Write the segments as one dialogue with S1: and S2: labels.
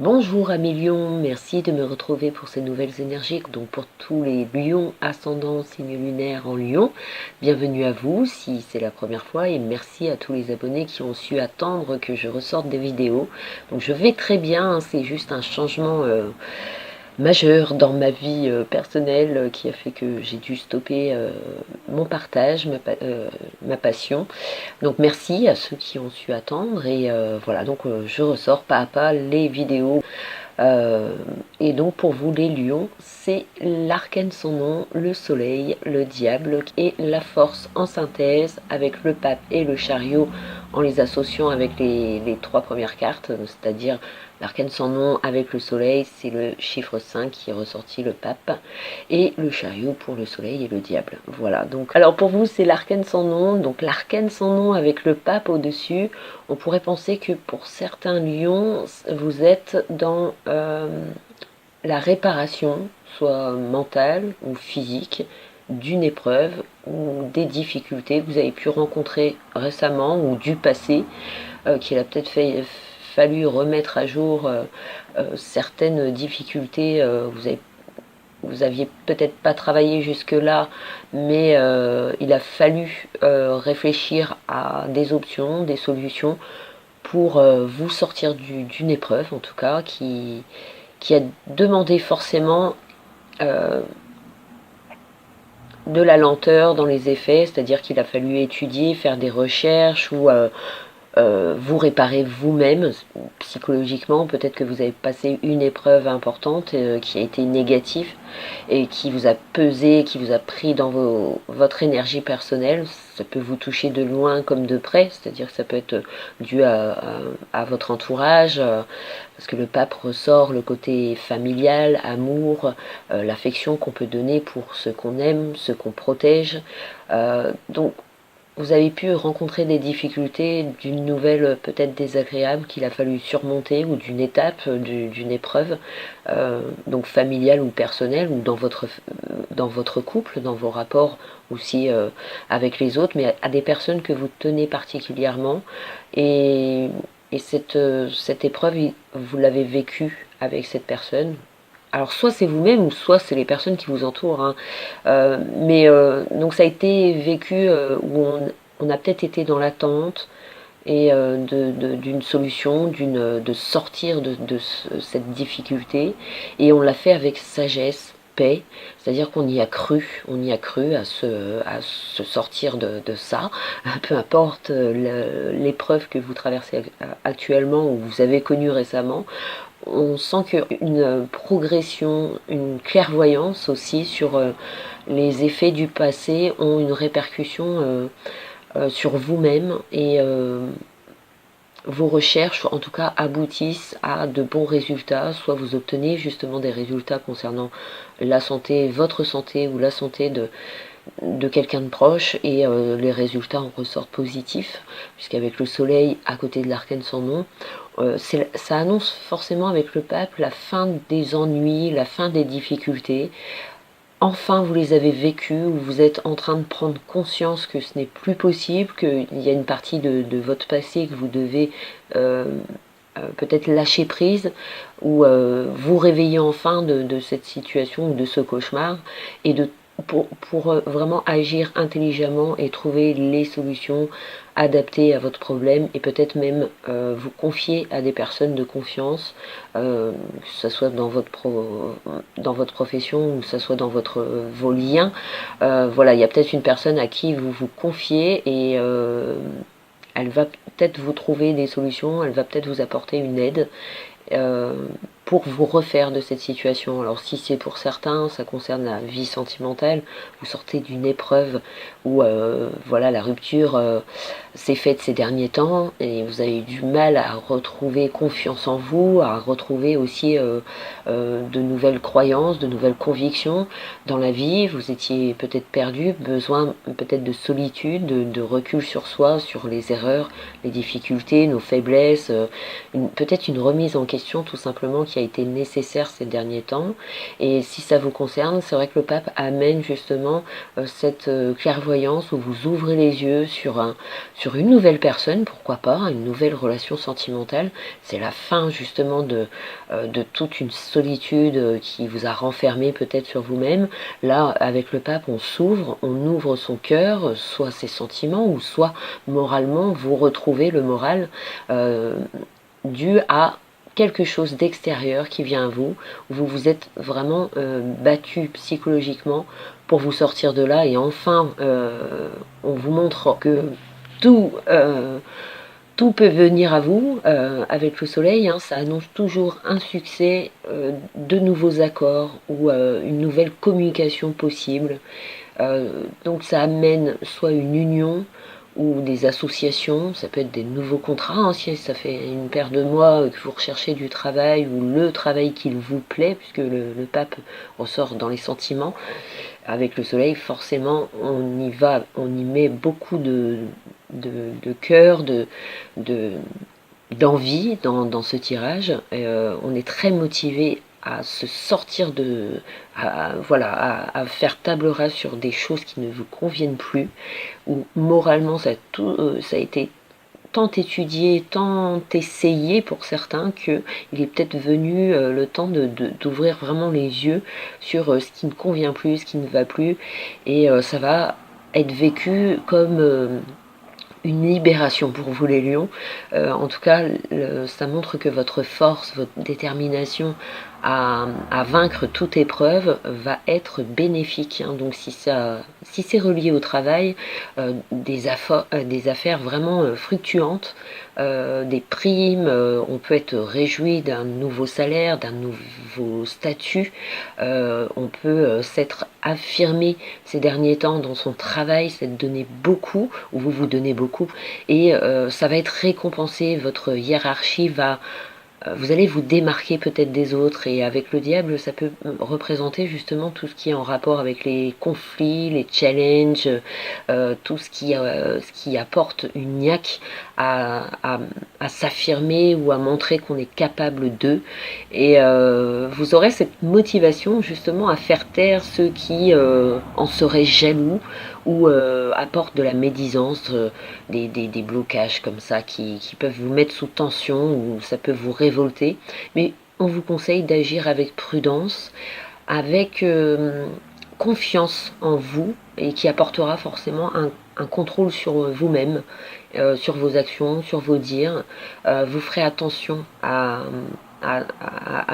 S1: Bonjour amis lions, merci de me retrouver pour ces nouvelles énergies. Donc pour tous les lions ascendants signe lunaire en lion, bienvenue à vous si c'est la première fois et merci à tous les abonnés qui ont su attendre que je ressorte des vidéos. Donc je vais très bien, c'est juste un changement majeur dans ma vie personnelle qui a fait que j'ai dû stopper mon partage, ma passion. Donc merci à ceux qui ont su attendre et voilà, donc je ressors pas à pas les vidéos. Et donc pour vous les lions, c'est l'arcane sans nom, le soleil, le diable et la force en synthèse avec le pape et le chariot en les associant avec les trois premières cartes, c'est-à-dire l'arcane sans nom avec le soleil, c'est le chiffre 5 qui est ressorti, le pape, et le chariot pour le soleil et le diable. Voilà, donc alors pour vous c'est l'arcane sans nom, donc l'arcane sans nom avec le pape au-dessus. On pourrait penser que pour certains lions, vous êtes dans la réparation, soit mentale ou physique, d'une épreuve ou des difficultés que vous avez pu rencontrer récemment ou du passé, qu'il a peut-être fallu remettre à jour certaines difficultés. Vous aviez peut-être pas travaillé jusque-là, mais il a fallu réfléchir à des options, des solutions pour vous sortir d'une épreuve, en tout cas, qui a demandé forcément de la lenteur dans les effets, c'est-à-dire qu'il a fallu étudier, faire des recherches ou vous réparer vous-même psychologiquement. Peut-être que vous avez passé une épreuve importante qui a été négative et qui vous a pesé, qui vous a pris dans votre énergie personnelle. Ça peut vous toucher de loin comme de près, c'est-à-dire que ça peut être dû à votre entourage, parce que le pape ressort le côté familial, amour, l'affection qu'on peut donner pour ce qu'on aime, ce qu'on protège. Donc vous avez pu rencontrer des difficultés d'une nouvelle peut-être désagréable qu'il a fallu surmonter ou d'une étape, d'une épreuve, donc familiale ou personnelle ou dans votre couple, dans vos rapports aussi avec les autres, mais à des personnes que vous tenez particulièrement. Et cette épreuve, vous l'avez vécue avec cette personne. Alors soit c'est vous-même ou soit c'est les personnes qui vous entourent, hein. Donc ça a été vécu où on a peut-être été dans l'attente et d'une solution, de sortir de cette difficulté, et on l'a fait avec sagesse, paix, c'est-à-dire qu'on y a cru, à se sortir de ça, peu importe l'épreuve que vous traversez actuellement ou vous avez connue récemment. On sent qu'une progression, une clairvoyance aussi sur les effets du passé ont une répercussion sur vous-même, et vos recherches en tout cas aboutissent à de bons résultats, soit vous obtenez justement des résultats concernant la santé, votre santé ou la santé de quelqu'un de proche, et les résultats en ressortent positifs, puisqu'avec le soleil à côté de l'arcane sans nom, ça annonce forcément avec le pape la fin des ennuis, la fin des difficultés. Enfin vous les avez vécues, ou vous êtes en train de prendre conscience que ce n'est plus possible, qu'il y a une partie de votre passé que vous devez peut-être lâcher prise, ou vous réveiller enfin de cette situation ou de ce cauchemar, et pour vraiment agir intelligemment et trouver les solutions adaptées à votre problème, et peut-être même vous confier à des personnes de confiance, que ce soit dans votre profession ou que ce soit dans vos liens. Voilà, il y a peut-être une personne à qui vous vous confiez, et elle va peut-être vous trouver des solutions, elle va peut-être vous apporter une aide euh, pour vous refaire de cette situation. Alors si c'est pour certains, ça concerne la vie sentimentale, vous sortez d'une épreuve où voilà, la rupture s'est faite ces derniers temps et vous avez eu du mal à retrouver confiance en vous, à retrouver aussi de nouvelles croyances, de nouvelles convictions dans la vie. Vous étiez peut-être perdu, besoin peut-être de solitude, de recul sur soi, sur les erreurs, les difficultés, nos faiblesses, peut-être une remise en question tout simplement qui a a été nécessaire ces derniers temps. Et si ça vous concerne, c'est vrai que le pape amène justement cette clairvoyance où vous ouvrez les yeux sur une nouvelle personne, pourquoi pas, une nouvelle relation sentimentale. C'est la fin justement de toute une solitude qui vous a renfermé peut-être sur vous-même. Là, avec le pape, on s'ouvre, on ouvre son cœur, soit ses sentiments, ou soit moralement, vous retrouvez le moral dû à quelque chose d'extérieur qui vient à vous, où vous vous êtes vraiment battu psychologiquement pour vous sortir de là, et enfin, on vous montre que tout... tout peut venir à vous avec le soleil, hein, ça annonce toujours un succès, de nouveaux accords ou une nouvelle communication possible. Donc ça amène soit une union ou des associations, ça peut être des nouveaux contrats, hein, si ça fait une paire de mois que vous recherchez du travail ou le travail qu'il vous plaît, puisque le pape ressort dans les sentiments. Avec le soleil, forcément, on y va, on y met beaucoup de cœur, d'envie dans ce tirage. On est très motivé à se sortir à faire table rase sur des choses qui ne vous conviennent plus, ou moralement ça a été tant étudié, tant essayé pour certains, qu'il est peut-être venu le temps d'ouvrir vraiment les yeux sur ce qui ne convient plus, ce qui ne va plus, et ça va être vécu comme une libération pour vous les lions. En tout cas, ça montre que votre force, votre détermination à vaincre toute épreuve va être bénéfique, hein. Donc si c'est relié au travail, des affaires vraiment fluctuantes, des primes, on peut être réjoui d'un nouveau salaire, d'un nouveau statut, on peut s'être affirmé ces derniers temps dans son travail, s'être donné beaucoup, ou vous vous donnez beaucoup, et ça va être récompensé, votre hiérarchie va... Vous allez vous démarquer peut-être des autres, et avec le diable, ça peut représenter justement tout ce qui est en rapport avec les conflits, les challenges, tout ce qui apporte une niaque à s'affirmer ou à montrer qu'on est capable d'eux. Et vous aurez cette motivation justement à faire taire ceux qui en seraient jaloux ou apportent de la médisance, des blocages comme ça qui peuvent vous mettre sous tension, ou ça peut vous révolter. Mais on vous conseille d'agir avec prudence, avec confiance en vous, et qui apportera forcément un contrôle sur vous-même, sur vos actions, sur vos dires. Vous ferez attention à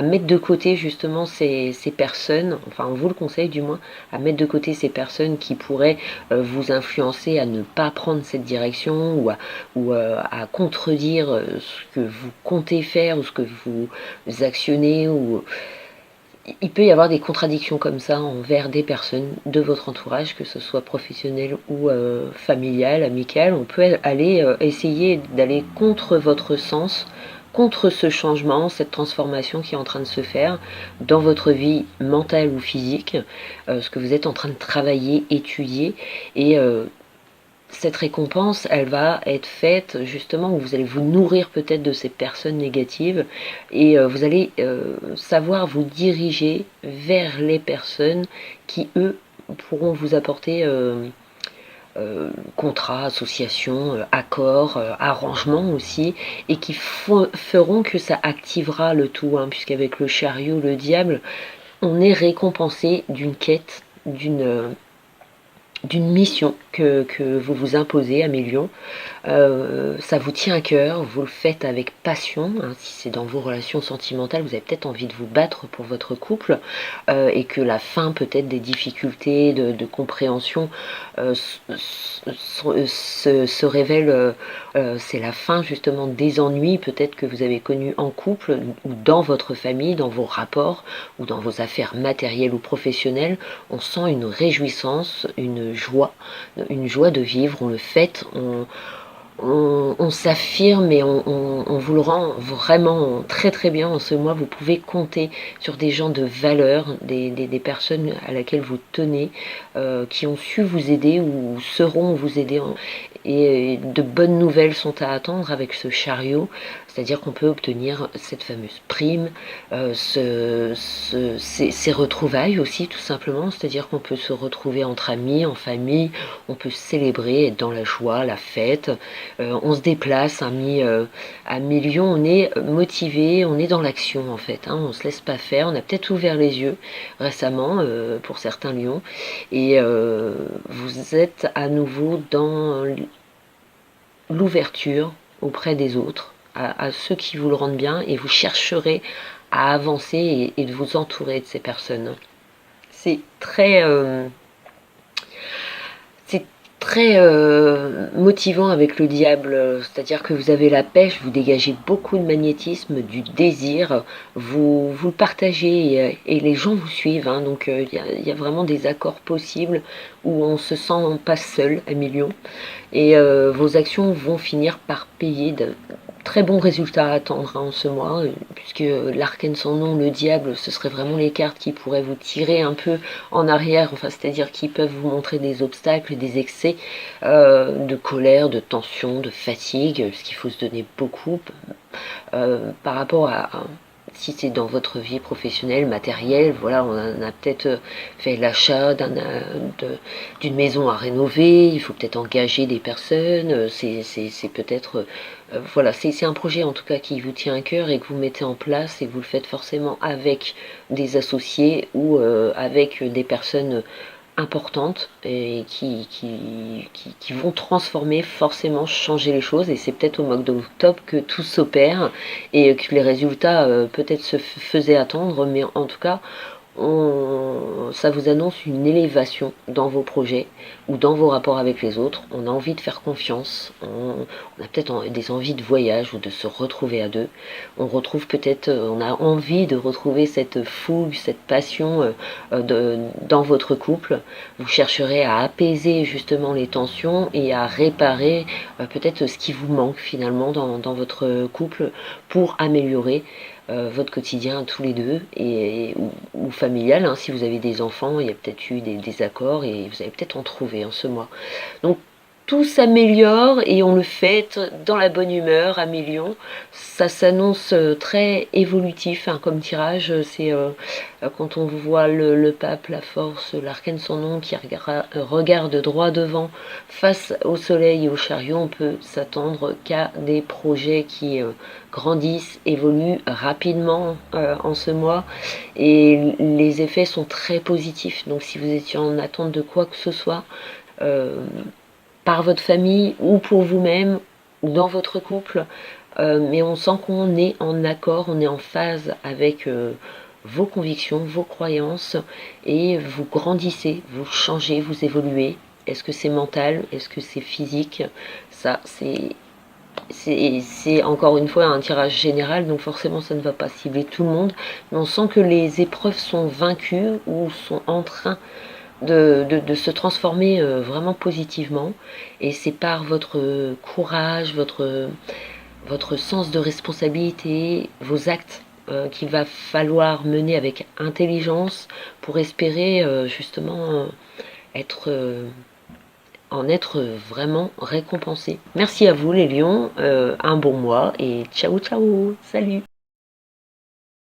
S1: mettre de côté justement ces personnes, enfin on vous le conseille du moins, à mettre de côté ces personnes qui pourraient vous influencer à ne pas prendre cette direction, ou à contredire ce que vous comptez faire, ou ce que vous actionnez, ou il peut y avoir des contradictions comme ça envers des personnes de votre entourage, que ce soit professionnel ou familial, amical. On peut aller essayer d'aller contre votre sens, contre ce changement, cette transformation qui est en train de se faire dans votre vie mentale ou physique, ce que vous êtes en train de travailler, étudier, et cette récompense, elle va être faite justement où vous allez vous nourrir peut-être de ces personnes négatives, et vous allez savoir vous diriger vers les personnes qui, eux, pourront vous apporter contrats, associations, accords, arrangements aussi, et qui feront que ça activera le tout, hein, puisqu'avec le chariot, le diable, on est récompensé d'une quête, d'une mission que vous vous imposez à Mélion. Ça vous tient à cœur, vous le faites avec passion, hein. Si c'est dans vos relations sentimentales, vous avez peut-être envie de vous battre pour votre couple, et que la fin peut-être des difficultés de compréhension se révèle, c'est la fin justement des ennuis peut-être que vous avez connus en couple, ou dans votre famille, dans vos rapports, ou dans vos affaires matérielles ou professionnelles. On sent une réjouissance, une joie de vivre, on le fête, on s'affirme, et on vous le rend vraiment très très bien en ce mois. Vous pouvez compter sur des gens de valeur, des personnes à laquelle vous tenez, qui ont su vous aider ou sauront vous aider, et de bonnes nouvelles sont à attendre avec ce chariot. C'est-à-dire qu'on peut obtenir cette fameuse prime, ces retrouvailles aussi tout simplement, c'est-à-dire qu'on peut se retrouver entre amis, en famille, on peut célébrer, être dans la joie, la fête, on se déplace à millions, on est motivé, on est dans l'action en fait, hein, on ne se laisse pas faire, on a peut-être ouvert les yeux récemment pour certains lions, et vous êtes à nouveau dans l'ouverture auprès des autres, à ceux qui vous le rendent bien, et vous chercherez à avancer et de vous entourer de ces personnes. C'est très, motivant avec le diable, c'est-à-dire que vous avez la pêche, vous dégagez beaucoup de magnétisme, du désir, vous le partagez et les gens vous suivent, hein, donc y a vraiment des accords possibles où on se sent pas seul à millions, et vos actions vont finir par payer de très bons résultats à attendre, hein, en ce mois, puisque l'arcane sans nom, le diable, ce serait vraiment les cartes qui pourraient vous tirer un peu en arrière, enfin c'est-à-dire qui peuvent vous montrer des obstacles, des excès de colère, de tension, de fatigue, parce qu'il faut se donner beaucoup par rapport à si c'est dans votre vie professionnelle, matérielle, voilà, on a peut-être fait l'achat d'une maison à rénover, il faut peut-être engager des personnes, c'est peut-être, voilà, c'est un projet en tout cas qui vous tient à cœur et que vous mettez en place, et vous le faites forcément avec des associés ou avec des personnes importantes et qui vont transformer, forcément changer les choses, et c'est peut-être au mois d'octobre que tout s'opère et que les résultats peut-être se faisaient attendre, mais en tout cas ça vous annonce une élévation dans vos projets ou dans vos rapports avec les autres. On a envie de faire confiance, on a peut-être des envies de voyage ou de se retrouver à deux. On retrouve peut-être, on a envie de retrouver cette fougue, cette passion dans votre couple. Vous chercherez à apaiser justement les tensions et à réparer peut-être ce qui vous manque finalement dans votre couple pour améliorer votre quotidien tous les deux, ou familial, hein, si vous avez des enfants, il y a peut-être eu des désaccords et vous allez peut-être en trouver en ce mois. Donc tout s'améliore et on le fête dans la bonne humeur à millions. Ça s'annonce très évolutif, hein, comme tirage. C'est quand on voit le pape, la force, l'arcane sans nom qui regarde droit devant face au soleil et au chariot, on peut s'attendre qu'à des projets qui grandissent, évoluent rapidement en ce mois, et les effets sont très positifs. Donc si vous étiez en attente de quoi que ce soit, par votre famille ou pour vous-même ou dans votre couple, mais on sent qu'on est en accord, on est en phase avec vos convictions, vos croyances, et vous grandissez, vous changez, vous évoluez. Est-ce que c'est mental? Est-ce que c'est physique? Ça, c'est encore une fois un tirage général, donc forcément ça ne va pas cibler tout le monde, mais on sent que les épreuves sont vaincues ou sont en train de se transformer vraiment positivement, et c'est par votre courage, votre sens de responsabilité, vos actes qu'il va falloir mener avec intelligence pour espérer justement être vraiment récompensé. Merci à vous les lions, un bon mois et ciao ciao, salut.